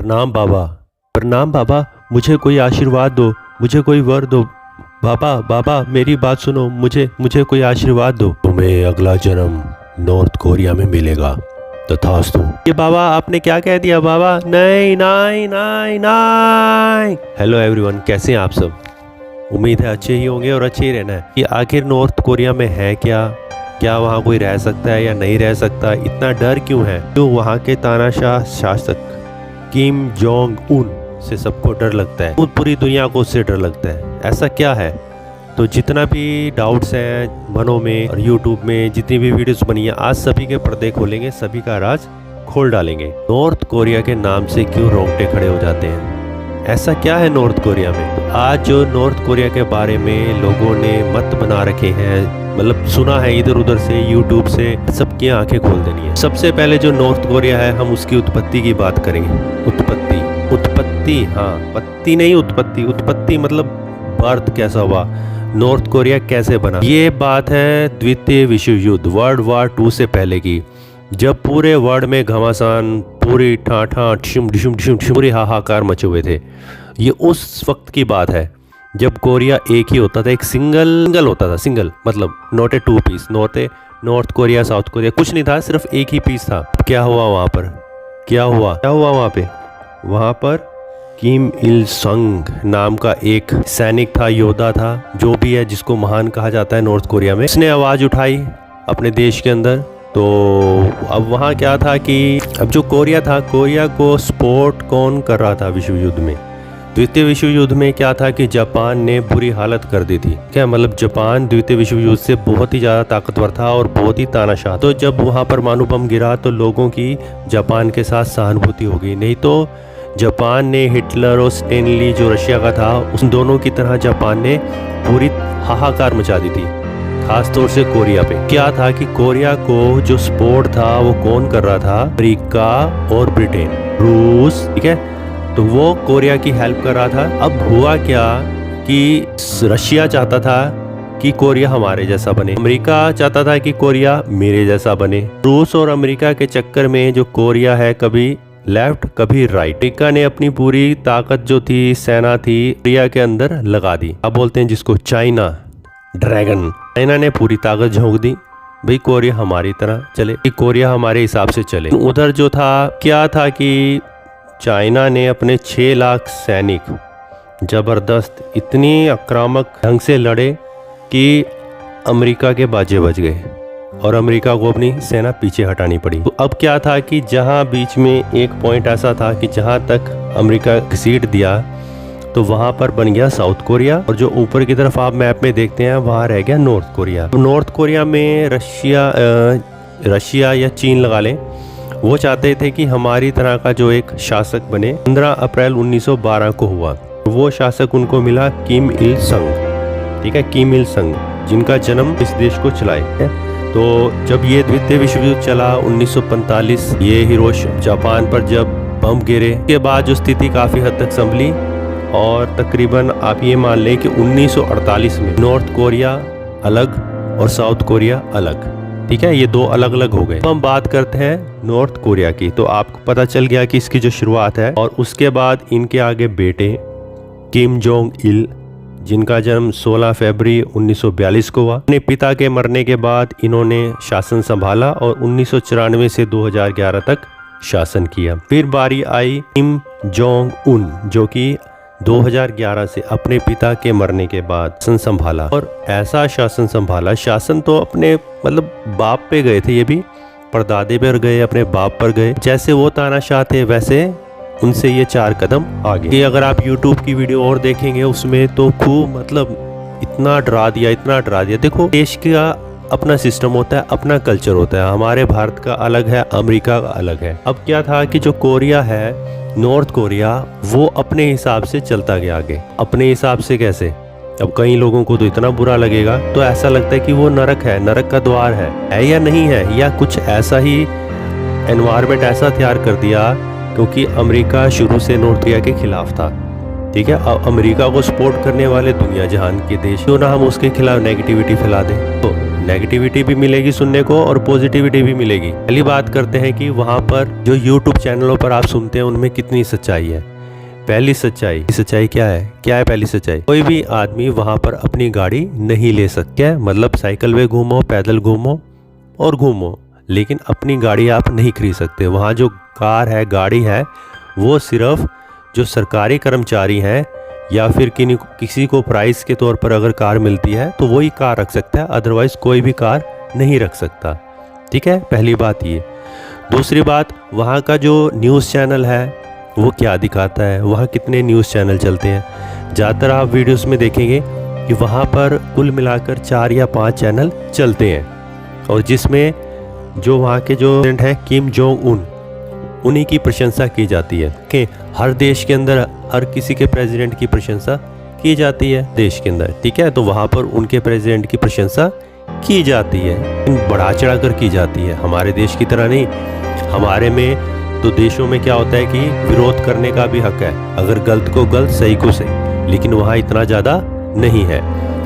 प्रणाम बाबा, प्रणाम बाबा, मुझे कोई आशीर्वाद दो, मुझे कोई वर दो। बाबा बाबा मेरी बात सुनो, मुझे कोई आशीर्वाद दो। तुम्हें अगला जन्म नॉर्थ कोरिया में मिलेगा, तथास्तु। ये बाबा आपने क्या कह दिया बाबा? नहीं नहीं नहीं नहीं। हेलो एवरीवन, कैसे हैं आप सब? उम्मीद है अच्छे ही होंगे और अच्छे ही रहना है। कि आखिर नॉर्थ कोरिया में है क्या वहाँ कोई रह सकता है या नहीं रह सकता? इतना डर क्यों है? क्यों वहाँ के तानाशाह शासक किम जोंग उन से सबको डर लगता है? पूरी दुनिया को उससे डर लगता है। ऐसा क्या है? तो जितना भी डाउट्स हैं मनों में और यूट्यूब में जितनी भी वीडियोस बनी है, आज सभी के पर्दे खोलेंगे, सभी का राज खोल डालेंगे। नॉर्थ कोरिया के नाम से क्यों रोंगटे खड़े हो जाते हैं? ऐसा क्या है नॉर्थ कोरिया में? तो आज जो नॉर्थ कोरिया के बारे में लोगों ने मत बना रखे हैं, मतलब सुना है इधर उधर से, यूट्यूब से, सबकी आंखें खोल देनी है। सबसे पहले जो नॉर्थ कोरिया है, हम उसकी उत्पत्ति की बात करेंगे। उत्पत्ति, हाँ, पत्ती नहीं, उत्पत्ति मतलब बर्थ कैसा हुआ, नॉर्थ कोरिया कैसे बना। ये बात है द्वितीय विश्व युद्ध, वर्ल्ड वॉर 2 से पहले की, जब पूरे वर्ल्ड में घमासान, पूरी ठाठा पूरे हाहाकार मचे हुए थे। ये उस वक्त की बात है जब कोरिया एक ही होता था, एक सिंगल होता था, सिंगल मतलब not a 2 piece, North Korea South Korea कुछ नहीं था, सिर्फ एक ही पीस था। क्या हुआ वहाँ पर? क्या हुआ वहाँ पर किम इल संग नाम का एक सैनिक था, योद्धा था, जो भी है, जिसको महान कहा जाता है नॉर्थ कोरिया में। उसने आवाज़ उठाई अपने देश के अंदर। तो अब वहाँ क्या था कि अब जो कोरिया था, कोरिया को सपोर्ट कौन कर रहा था विश्व युद्ध में? द्वितीय विश्व युद्ध में क्या था कि जापान ने बुरी हालत कर दी थी। क्या मतलब, जापान द्वितीय विश्व युद्ध से बहुत ही ज़्यादा ताकतवर था और बहुत ही तानाशाह। तो जब वहाँ पर मानव बम गिरा तो लोगों की जापान के साथ सहानुभूति हो गई। नहीं तो जापान ने हिटलर और स्टेनली जो रशिया का था, उन दोनों की तरह जापान ने पूरी हाहाकार मचा दी थी, खास तौर से कोरिया पे। क्या था कि कोरिया को जो सपोर्ट था वो कौन कर रहा था? अमेरिका और ब्रिटेन, रूस, ठीक है, तो वो कोरिया की हेल्प कर रहा था। अब हुआ क्या कि रशिया चाहता था कि कोरिया हमारे जैसा बने, अमेरिका चाहता था कि कोरिया मेरे जैसा बने। रूस और अमेरिका के चक्कर में जो कोरिया है, कभी लेफ्ट कभी राइट। अमेरिका ने अपनी पूरी ताकत जो थी, सेना थी, कोरिया के अंदर लगा दी। अब बोलते हैं जिसको चाइना ड्रैगन। चाइना ने पूरी ताकत झोंक दी, भाई कोरिया हमारी तरह चले, कोरिया हमारे हिसाब से चले। उधर जो था, क्या था कि चाइना ने अपने 6 लाख सैनिक जबरदस्त इतनी आक्रामक ढंग से लड़े कि अमेरिका के बाजे बज गए और अमेरिका को अपनी सेना पीछे हटानी पड़ी। तो अब क्या था कि जहां बीच में एक पॉइंट ऐसा था कि जहां तक अमेरिका घसीट दिया तो वहां पर बन गया साउथ कोरिया, और जो ऊपर की तरफ आप मैप में देखते हैं वहां रह गया नॉर्थ कोरिया। तो नॉर्थ कोरिया में रशिया या चीन लगा लें, वो चाहते थे कि हमारी तरह का जो एक शासक बने। 15 अप्रैल 1912 को हुआ। वो शासक उनको मिला किम इल संग, ठीक है, किम इल संग, जिनका जन्म इस देश को चलाए। तो जब ये द्वितीय विश्व युद्ध चला 1945, ये हिरोशिमा जापान पर जब बम गिरे के बाद जो स्थिति काफ़ी हद तक संभली, और तकरीबन आप ये मान लें कि 1948 में नॉर्थ कोरिया अलग और साउथ कोरिया अलग, ठीक है, ये 2 अलग अलग हो गए। तो हम बात करते हैं नॉर्थ कोरिया की। तो आपको पता चल गया कि इसकी जो शुरुआत है, और उसके बाद इनके आगे बेटे किम जोंग इल, जिनका जन्म 16 फरवरी 1942 को हुआ। अपने पिता के मरने के बाद इन्होंने शासन संभाला और 1994 से 2011 तक शासन किया। फिर बारी आई किम जोंग उन, जो कि 2011 से अपने पिता के मरने के बाद शासन संभाला, और ऐसा शासन संभाला, शासन तो अपने मतलब बाप पे गए थे, ये भी परदादे पर गए, अपने बाप पर गए। जैसे वो तानाशाह थे वैसे उनसे ये 4 कदम आगे। कि अगर आप YouTube की वीडियो और देखेंगे उसमें तो खूब मतलब इतना डरा दिया। देखो, देश का अपना सिस्टम होता है, अपना कल्चर होता है। हमारे भारत का अलग है, अमेरिका का अलग है। अब क्या था कि जो कोरिया है, नॉर्थ कोरिया, वो अपने हिसाब से चलता गया आगे। अपने हिसाब से कैसे? अब कई लोगों को तो इतना बुरा लगेगा, तो ऐसा लगता है कि वो नरक है, नरक का द्वार है या नहीं है, या कुछ ऐसा ही एनवायरनमेंट ऐसा तैयार कर दिया, क्योंकि अमेरिका शुरू से नॉर्थ कोरिया के खिलाफ था, ठीक है। अमेरिका को सपोर्ट करने वाले दुनिया जहान के देश, क्यों ना हम उसके खिलाफ नेगेटिविटी फैला दें। तो नेगेटिविटी भी मिलेगी सुनने को और पॉजिटिविटी भी मिलेगी। पहली बात करते हैं कि वहाँ पर जो यूट्यूब चैनलों पर आप सुनते हैं उनमें कितनी सच्चाई है। पहली सच्चाई क्या है पहली सच्चाई? कोई भी आदमी वहाँ पर अपनी गाड़ी नहीं ले सकता है, मतलब साइकिल में घूमो, पैदल घूमो और घूमो, लेकिन अपनी गाड़ी आप नहीं खरीद सकते। वहाँ जो कार है, गाड़ी है, वो सिर्फ जो सरकारी कर्मचारी हैं या फिर किसी को प्राइस के तौर पर अगर कार मिलती है तो वही कार रख सकता है, अदरवाइज़ कोई भी कार नहीं रख सकता। ठीक है, पहली बात ये। दूसरी बात, वहाँ का जो न्यूज़ चैनल है वो क्या दिखाता है, वहाँ कितने न्यूज़ चैनल चलते हैं। ज़्यादातर आप वीडियोस में देखेंगे कि वहाँ पर कुल मिलाकर 4 या 5 चैनल चलते हैं, और जिसमें जो वहाँ के जो प्रेसिडेंट हैं किम जोंग उन, उन्हीं की प्रशंसा की जाती है कि हर देश के अंदर हर किसी के प्रेसिडेंट की प्रशंसा की जाती है देश के अंदर। ठीक है, तो वहाँ पर उनके प्रेसिडेंट की प्रशंसा की जाती है, बढ़ा चढ़ा कर की जाती है। हमारे देश की तरह नहीं। हमारे में तो देशों में क्या होता है कि विरोध करने का भी हक है, अगर गलत को गलत, सही को सही, लेकिन वहाँ इतना ज़्यादा नहीं है।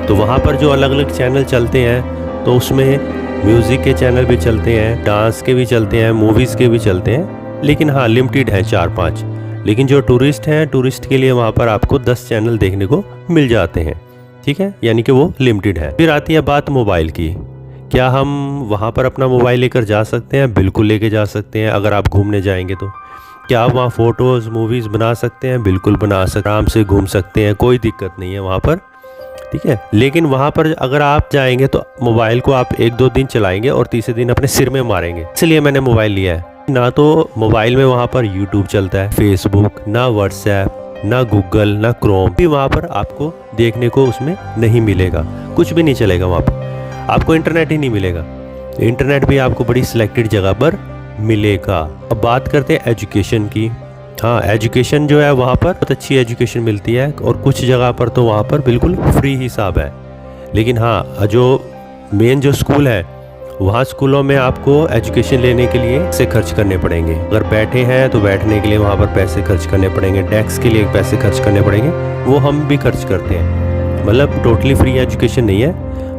तो वहाँ पर जो अलग अलग चैनल चलते हैं तो उसमें म्यूज़िक के चैनल भी चलते हैं, डांस के भी चलते हैं, मूवीज़ के भी चलते हैं, लेकिन हाँ लिमिटेड है 4-5। लेकिन जो टूरिस्ट हैं, टूरिस्ट के लिए वहाँ पर आपको 10 चैनल देखने को मिल जाते हैं। ठीक है, यानी कि वो लिमिटेड है। फिर आती है बात मोबाइल की। क्या हम वहाँ पर अपना मोबाइल लेकर जा सकते हैं? बिल्कुल लेके जा सकते हैं, अगर आप घूमने जाएंगे तो। क्या आप वहाँ फ़ोटोज़ मूवीज़ बना सकते हैं? बिल्कुल बना सकते, आराम से घूम सकते हैं, कोई दिक्कत नहीं है वहाँ पर। ठीक है, लेकिन वहाँ पर अगर आप जाएंगे तो मोबाइल को आप 1-2 दिन चलाएंगे और तीसरे दिन अपने सिर में मारेंगे। इसलिए मैंने मोबाइल लिया है। ना तो मोबाइल में वहाँ पर यूट्यूब चलता है, फेसबुक, ना व्हाट्सएप, ना गूगल, ना क्रोम भी वहाँ पर आपको देखने को उसमें नहीं मिलेगा। कुछ भी नहीं चलेगा वहाँ पर, आपको इंटरनेट ही नहीं मिलेगा। इंटरनेट भी आपको बड़ी सिलेक्टेड जगह पर मिलेगा। अब बात करते हैं एजुकेशन की। हाँ, एजुकेशन जो है वहाँ पर बहुत अच्छी एजुकेशन मिलती है, और कुछ जगह पर तो वहाँ पर बिल्कुल फ्री हिसाब है। लेकिन हाँ, जो मेन जो स्कूल है, वहाँ स्कूलों में आपको एजुकेशन लेने के लिए पैसे खर्च करने पड़ेंगे। अगर बैठे हैं तो बैठने के लिए वहाँ पर पैसे खर्च करने पड़ेंगे, डेस्क के लिए पैसे खर्च करने पड़ेंगे, वो हम भी खर्च करते हैं। मतलब टोटली फ्री एजुकेशन नहीं है।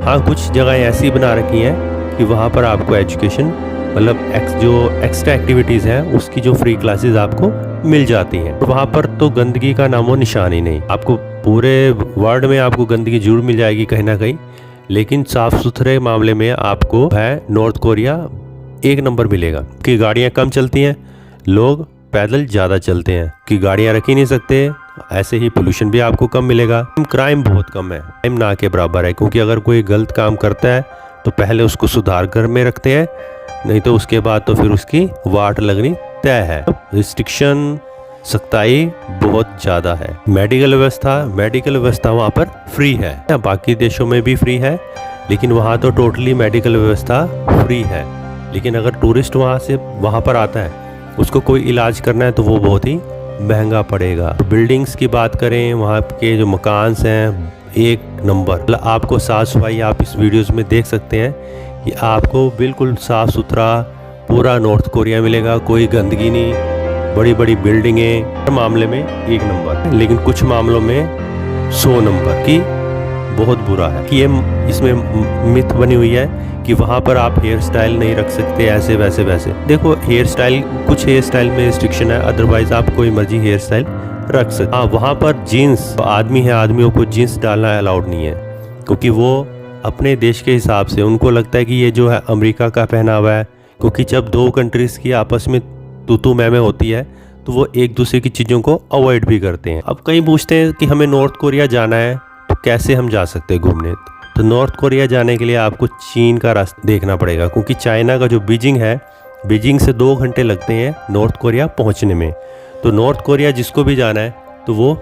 हाँ, कुछ जगह ऐसी बना रखी हैं कि वहाँ पर आपको एजुकेशन, मतलब जो एक्स्ट्रा एक्टिविटीज़ हैं उसकी जो फ्री क्लासेस आपको मिल जाती हैं। तो वहाँ पर तो गंदगी का नामो निशान ही नहीं। आपको पूरे वर्ल्ड में आपको गंदगी जरूर मिल जाएगी कहीं ना कहीं, लेकिन साफ़ सुथरे मामले में आपको है नॉर्थ कोरिया 1 नंबर मिलेगा। कि गाड़ियाँ कम चलती हैं, लोग पैदल ज़्यादा चलते हैं, कि गाड़ियाँ रख ही नहीं सकते। ऐसे ही पोल्यूशन भी आपको कम मिलेगा। क्राइम बहुत कम है, क्राइम ना के बराबर है, क्योंकि अगर कोई गलत काम करता है तो पहले उसको सुधार कर में रखते हैं, नहीं तो उसके बाद तो फिर उसकी वाट लगनी तय है। रिस्ट्रिक्शन, सख्ताई बहुत ज़्यादा है। मेडिकल व्यवस्था वहाँ पर फ्री है। बाकी देशों में भी फ्री है, लेकिन वहाँ तो टोटली मेडिकल व्यवस्था फ्री है। लेकिन अगर टूरिस्ट वहाँ पर आता है, उसको कोई इलाज करना है तो वो बहुत ही महंगा पड़ेगा। बिल्डिंग्स की बात करें, वहाँ के जो मकान हैं 1 नंबर। मतलब आपको साफ़ सफाई, आप इस वीडियोस में देख सकते हैं कि आपको बिल्कुल साफ़ सुथरा पूरा नॉर्थ कोरिया मिलेगा, कोई गंदगी नहीं, बड़ी बड़ी बिल्डिंगें, हर मामले में 1 नंबर। लेकिन कुछ मामलों में 100 नंबर की बहुत बुरा है। कि ये इसमें मिथ बनी हुई है कि वहाँ पर आप हेयर स्टाइल नहीं रख सकते, ऐसे वैसे। देखो, कुछ हेयर स्टाइल में रिस्ट्रिक्शन है, अदरवाइज आप कोई मर्जी हेयर स्टाइल रख सकते। हाँ, वहाँ पर जीन्स, आदमी है, आदमियों को जीन्स डालना अलाउड नहीं है, क्योंकि वो अपने देश के हिसाब से, उनको लगता है कि ये जो है अमेरिका का पहनावा है। क्योंकि जब 2 कंट्रीज़ की आपस में तू मैं होती है तो वो एक दूसरे की चीज़ों को अवॉइड भी करते हैं। अब कई पूछते हैं कि हमें नॉर्थ कोरिया जाना है तो कैसे हम जा सकते हैं घूमने। तो नॉर्थ कोरिया जाने के लिए आपको चीन का रास्ता देखना पड़ेगा, क्योंकि चाइना का जो बीजिंग है, बीजिंग से 2 घंटे लगते हैं नॉर्थ कोरिया पहुंचने में। तो नॉर्थ कोरिया जिसको भी जाना है तो वो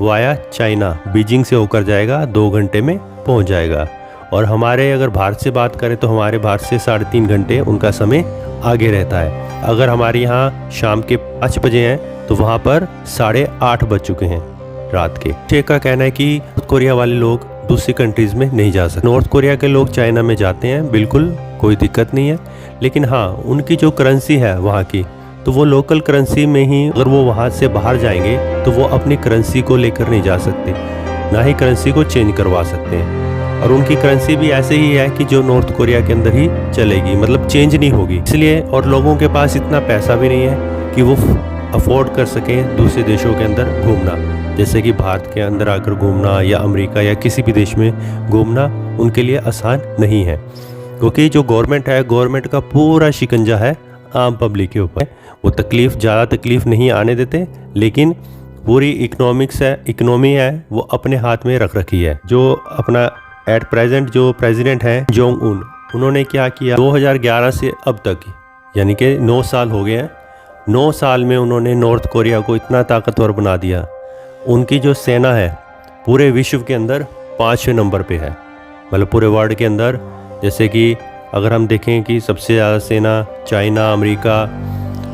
वाया चाइना बीजिंग से होकर जाएगा, 2 घंटे में पहुंच जाएगा। और हमारे अगर भारत से बात करें तो हमारे भारत से 3.5 घंटे उनका समय आगे रहता है। अगर हमारे यहाँ शाम के 5 बजे हैं तो वहाँ पर 8:30 बज चुके हैं रात के। शेख का कहना है कि नॉर्थ कोरिया वाले लोग दूसरी कंट्रीज़ में नहीं जा सकते। नॉर्थ कोरिया के लोग चाइना में जाते हैं, बिल्कुल कोई दिक्कत नहीं है। लेकिन हाँ, उनकी जो करेंसी है वहाँ की, तो वो लोकल करेंसी में ही, अगर वो वहाँ से बाहर जाएंगे तो वो अपनी करेंसी को लेकर नहीं जा सकते, ना ही करेंसी को चेंज करवा सकते हैं। और उनकी करेंसी भी ऐसे ही है कि जो नॉर्थ कोरिया के अंदर ही चलेगी, मतलब चेंज नहीं होगी। इसलिए और लोगों के पास इतना पैसा भी नहीं है कि वो अफोर्ड कर सकें दूसरे देशों के अंदर घूमना, जैसे कि भारत के अंदर आकर घूमना या अमेरिका या किसी भी देश में घूमना उनके लिए आसान नहीं है, क्योंकि जो गवर्नमेंट है, गवर्नमेंट का पूरा शिकंजा है आम पब्लिक के ऊपर। वो ज़्यादा तकलीफ नहीं आने देते, लेकिन पूरी इकोनॉमी है वो अपने हाथ में रख रखी है। जो अपना एट प्रेजेंट जो प्रेसिडेंट हैं जोंग उन, उन्होंने क्या किया 2011 से अब तक, यानी कि 9 साल हो गए हैं। 9 साल में उन्होंने नॉर्थ कोरिया को इतना ताकतवर बना दिया। उनकी जो सेना है पूरे विश्व के अंदर 5वें नंबर पे है, मतलब पूरे वर्ल्ड के अंदर। जैसे कि अगर हम देखें कि सबसे ज़्यादा सेना चाइना, अमेरिका,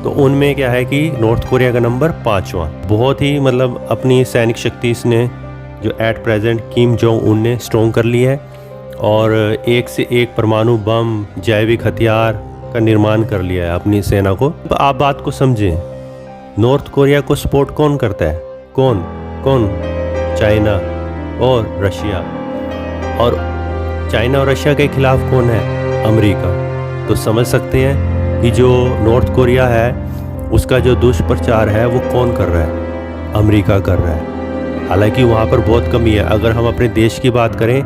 तो उनमें क्या है कि नॉर्थ कोरिया का नंबर 5वां। बहुत ही मतलब अपनी सैनिक शक्ति इसने जो at present Kim Jong Un ने स्ट्रॉन्ग कर ली है, और एक से एक परमाणु बम, जैविक हथियार का निर्माण कर लिया है अपनी सेना को। तो आप बात को समझें, नॉर्थ कोरिया को सपोर्ट कौन करता है? कौन? चाइना और रशिया। और चाइना और रशिया के खिलाफ कौन है? अमेरिका। तो समझ सकते हैं कि जो नॉर्थ कोरिया है उसका जो दुष्प्रचार है वो कौन कर रहा है? अमेरिका कर रहा है। हालांकि वहाँ पर बहुत कमी है। अगर हम अपने देश की बात करें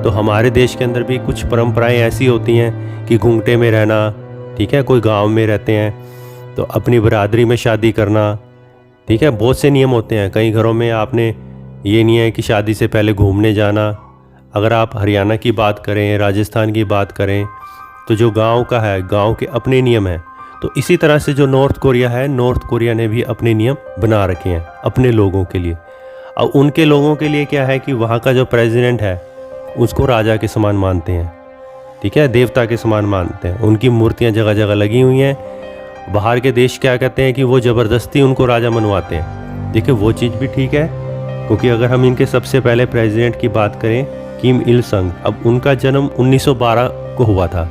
तो हमारे देश के अंदर भी कुछ परंपराएं ऐसी होती हैं कि घूंघटे में रहना, ठीक है, कोई गांव में रहते हैं तो अपनी बरादरी में शादी करना, ठीक है, बहुत से नियम होते हैं। कई घरों में आपने ये नहीं है कि शादी से पहले घूमने जाना। अगर आप हरियाणा की बात करें, राजस्थान की बात करें, तो जो गांव का है, गांव के अपने नियम हैं। तो इसी तरह से जो नॉर्थ कोरिया है, नॉर्थ कोरिया ने भी अपने नियम बना रखे हैं अपने लोगों के लिए। अब उनके लोगों के लिए क्या है कि वहाँ का जो प्रेसिडेंट है उसको राजा के समान मानते हैं, ठीक है, देवता के समान मानते हैं। उनकी मूर्तियाँ जगह जगह लगी हुई हैं। बाहर के देश क्या कहते हैं कि वो ज़बरदस्ती उनको राजा मनवाते हैं। देखिए वो चीज़ भी ठीक है, क्योंकि अगर हम इनके सबसे पहले प्रेसिडेंट की बात करें, किम इल संग, अब उनका जन्म 1912 को हुआ था।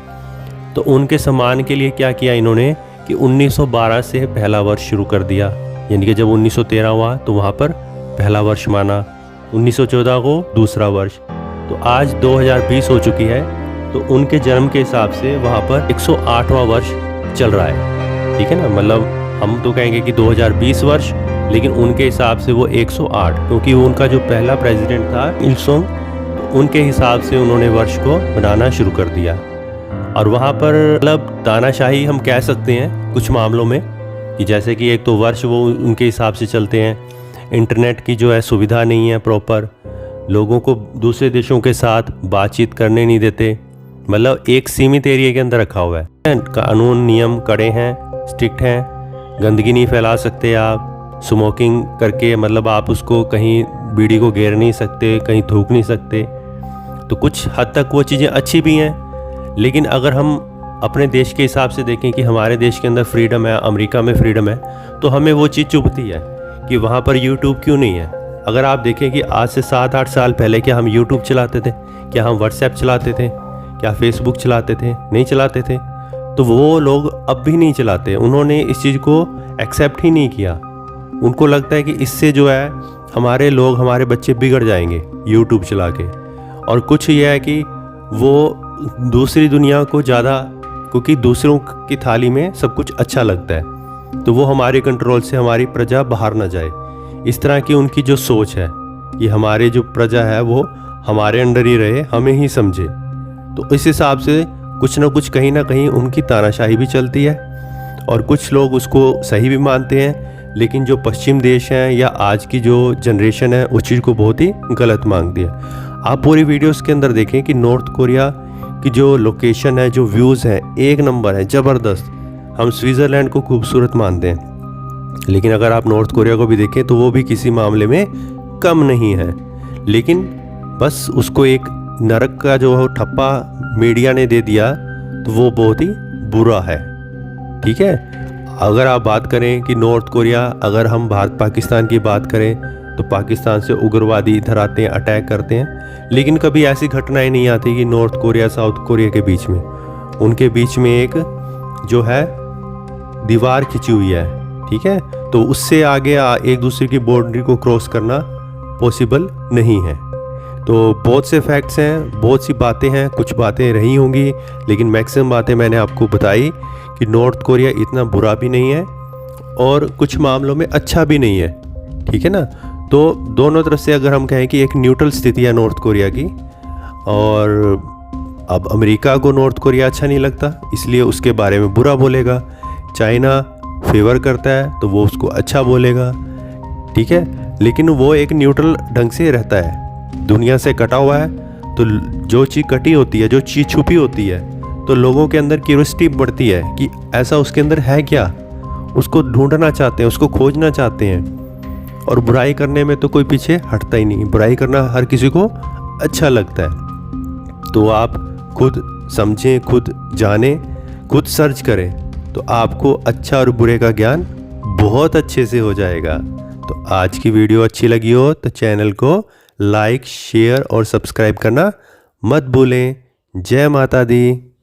तो उनके सम्मान के लिए क्या किया इन्होंने कि 1912 से पहला वर्ष शुरू कर दिया, यानी कि जब 1913 हुआ तो वहाँ पर पहला वर्ष माना, 1914 को दूसरा वर्ष। तो आज 2020 हो चुकी है, तो उनके जन्म के हिसाब से वहाँ पर 108वां वर्ष चल रहा है, ठीक है ना। मतलब हम तो कहेंगे कि 2020 वर्ष, लेकिन उनके हिसाब से वो 108, क्योंकि उनका जो पहला प्रेसिडेंट था इल सुंग, तो उनके हिसाब से उन्होंने वर्ष को बनाना शुरू कर दिया। और वहाँ पर मतलब तानाशाही हम कह सकते हैं कुछ मामलों में, कि जैसे कि एक तो वर्ष वो उनके हिसाब से चलते हैं। इंटरनेट की जो है सुविधा नहीं है प्रॉपर, लोगों को दूसरे देशों के साथ बातचीत करने नहीं देते, मतलब एक सीमित एरिया के अंदर रखा हुआ है। कानून नियम कड़े हैं, स्ट्रिक्ट हैं, गंदगी नहीं फैला सकते आप, स्मोकिंग करके मतलब आप उसको कहीं बीड़ी को घेर नहीं सकते, कहीं थूक नहीं सकते। तो कुछ हद तक वो चीज़ें अच्छी भी हैं, लेकिन अगर हम अपने देश के हिसाब से देखें कि हमारे देश के अंदर फ्रीडम है, अमेरिका में फ्रीडम है, तो हमें वो चीज़ चुभती है कि वहाँ पर यूट्यूब क्यों नहीं है। अगर आप देखें कि आज से 7-8 साल पहले क्या हम यूट्यूब चलाते थे? क्या हम व्हाट्सएप चलाते थे? क्या फेसबुक चलाते थे? नहीं चलाते थे। तो वो लोग अब भी नहीं चलाते, उन्होंने इस चीज़ को एक्सेप्ट ही नहीं किया। उनको लगता है कि इससे जो है हमारे लोग, हमारे बच्चे बिगड़ जाएंगे यूट्यूब चला के। और कुछ ये है कि वो दूसरी दुनिया को ज़्यादा, क्योंकि दूसरों की थाली में सब कुछ अच्छा लगता है, तो वो हमारे कंट्रोल से हमारी प्रजा बाहर ना जाए, इस तरह की उनकी जो सोच है कि हमारे जो प्रजा है वो हमारे अंडर ही रहे, हमें ही समझे। तो इस हिसाब से कुछ ना कुछ कहीं ना कहीं उनकी तानाशाही भी चलती है, और कुछ लोग उसको सही भी मानते हैं। लेकिन जो पश्चिम देश हैं या आज की जो जनरेशन है उस चीज़ को बहुत ही गलत मानती है। आप पूरी वीडियोस के अंदर देखें कि नॉर्थ कोरिया की जो लोकेशन है, जो व्यूज़ हैं, एक नंबर है, ज़बरदस्त। हम स्विट्ज़रलैंड को खूबसूरत मानते हैं, लेकिन अगर आप नॉर्थ कोरिया को भी देखें तो वो भी किसी मामले में कम नहीं है। लेकिन बस उसको एक नरक का जो ठप्पा मीडिया ने दे दिया, तो वो बहुत ही बुरा है, ठीक है। अगर आप बात करें कि नॉर्थ कोरिया, अगर हम भारत पाकिस्तान की बात करें तो पाकिस्तान से उग्रवादी इधर आते हैं, अटैक करते हैं, लेकिन कभी ऐसी घटनाएं नहीं आती कि नॉर्थ कोरिया साउथ कोरिया के बीच में, उनके बीच में एक जो है दीवार खिंची हुई है, ठीक है। तो उससे आगे एक दूसरे की बाउंड्री को क्रॉस करना पॉसिबल नहीं है। तो बहुत से फैक्ट्स हैं, बहुत सी बातें हैं, कुछ बातें रही होंगी, लेकिन मैक्सिमम बातें मैंने आपको बताई कि नॉर्थ कोरिया इतना बुरा भी नहीं है और कुछ मामलों में अच्छा भी नहीं है, ठीक है ना। तो दोनों तरफ से अगर हम कहें कि एक न्यूट्रल स्थिति है नॉर्थ कोरिया की, और अब अमेरिका को नॉर्थ कोरिया अच्छा नहीं लगता इसलिए उसके बारे में बुरा बोलेगा, चाइना फेवर करता है तो वो उसको अच्छा बोलेगा, ठीक है। लेकिन वो एक न्यूट्रल ढंग से रहता है, दुनिया से कटा हुआ है, तो जो चीज़ कटी होती है, जो चीज़ छुपी होती है, तो लोगों के अंदर क्यूरियोसिटी बढ़ती है कि ऐसा उसके अंदर है क्या, उसको ढूंढना चाहते हैं, उसको खोजना चाहते हैं। और बुराई करने में तो कोई पीछे हटता ही नहीं, बुराई करना हर किसी को अच्छा लगता है। तो आप खुद समझें, खुद जानें, खुद सर्च करें, तो आपको अच्छा और बुरे का ज्ञान बहुत अच्छे से हो जाएगा। तो आज की वीडियो अच्छी लगी हो तो चैनल को लाइक, शेयर और सब्सक्राइब करना मत भूलें। जय माता दी।